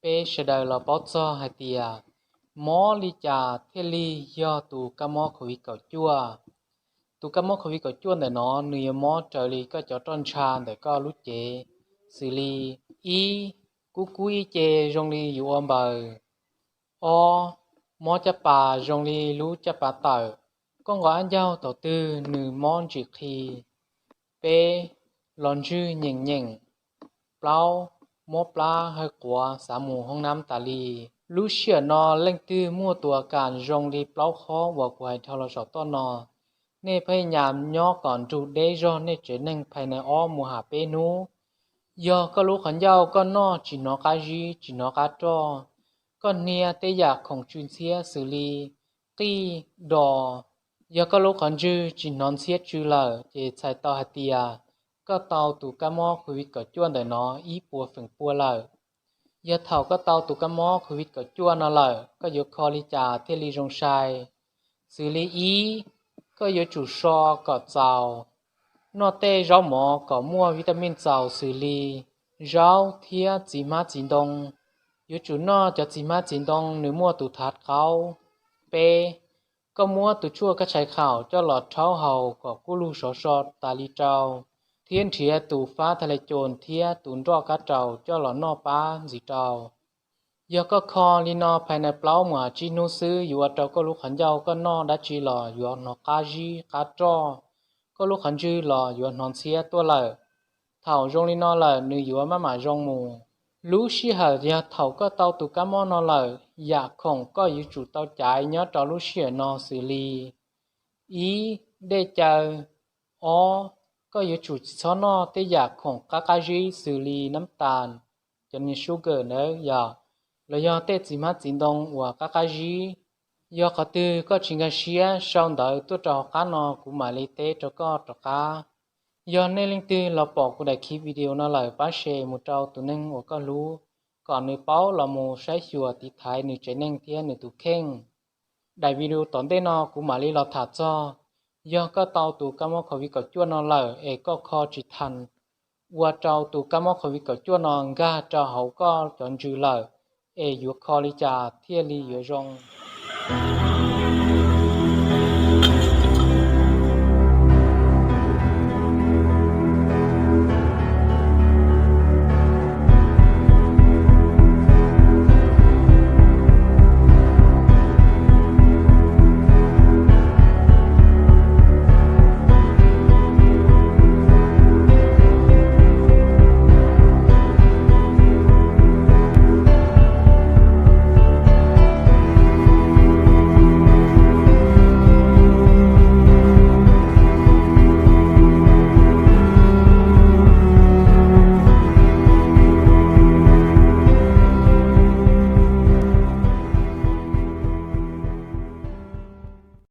Pe sẽ đời là bó cho hai tia mó li trà thế li do tụ cá mó khẩu vị cậu chua tụ cá mó khẩu vị cậu chua để nó nửa mó trời li có cho tròn trà để có lút chế xử lý y cú y chế rong li dụ ôm bờ o mó chả bà rong li lú chả bà tờ con gọi anh giao tổ tư nửa món chỉ khi pe lon chư nhện nhện plau mô pla hơi quả xả mùห้องน้ำตาลีลูเชียนอเล่งตื้อมั่วตัวการจงรีเปล่าคอวัวควายทรสอต้นนอเน่พยายามย่อก่อนจูเดจอเน่เจนึงภายในอ้อมูหาเปนูยอก็รู้ขันยาวก็นอจีนอกาจีจีนอกาจอก็เนียเตอยากของจุนเสียสุลีตีดอยอก็รู้ขันจือจีนอนเสียจือเลอเจใส่ต่อหัตยาก็เตาตูกะมอคุยกับจ้วนแต่นออีปัวฝึงปัวเลยยาเท่าก็เตาตูกะมอคุยกับจ้วนนอเลยก็ยกคอลิจาเทลีจงชัยสื่อลีอีก็ยกจุชอก็เจ้านอเต้เจ้าหมอก็มั่ววิตามินเจ้าสื่อลีเจ้าเทียจีมาจีดงยกจุนอจะจีมาจีดงหรือมั่วตูทัดเขาเปก็มั่วตูชั่วก็ใช้ข่าวเจ้าหลอดเท้าเฮาก็กู้ลูสอสอตาลีเจ้าเทียนเทียตูฟ้าทะเลโจรเทียตุนรอกาเจ้าเจ้าหล่อนอป้าสีเจ้ายอก็คอลีนอภายในเปล่าหมาจีนูซื้ออยู่ว่าเจ้าก็ลูกขันเจ้าก็นอดัจีหล่ออยู่นอกาจีกาจ้อก็ลูกขันจื้อหล่ออยู่นอนเสียตัวเลยเท่าจงลีนอเลยนึกอยู่ว่ามาหมาจงมูรู้สิเหรอยาเท่าก็เตาตุกามอนอเลยอยากของก็อยู่จุดเตาใจเนาะเจ้ารู้เสียนอสิลีอีได้เจออ๋อก็อยู่จุดซ้อนอแต่อยากของกากาจีสุรีน้ำตาลจะมีชูเกอร์เนอะอยากแล้วยอเตจิมาจินดงว่ากากาจียอกตือก็ชิงกาเชียช่องเดอตัวจอกานอกูมาเลเตจก็จอกายอนในลิงตือเราปอกกูได้คลิปวิดีโอนั่นเลยป้าเชมุเจ้าตัวนึงว่าก็รู้ก่อนในเป้าเราโมใช้ชัวติดท้ายในใจนึงเทียนในตุเข่งได้วิดีโอตอนเต้นอกูมาลีเราถาดจ้อยอก็เตาตูกามอขวิกับจ้วนนอเลยเอก็คอจิทันวัวเจ้าตูกามอขวิกับจ้วนนองกาเจ้าเขาก็จนจือเลยเออยู่คอลิจาเทียลีอยู่จง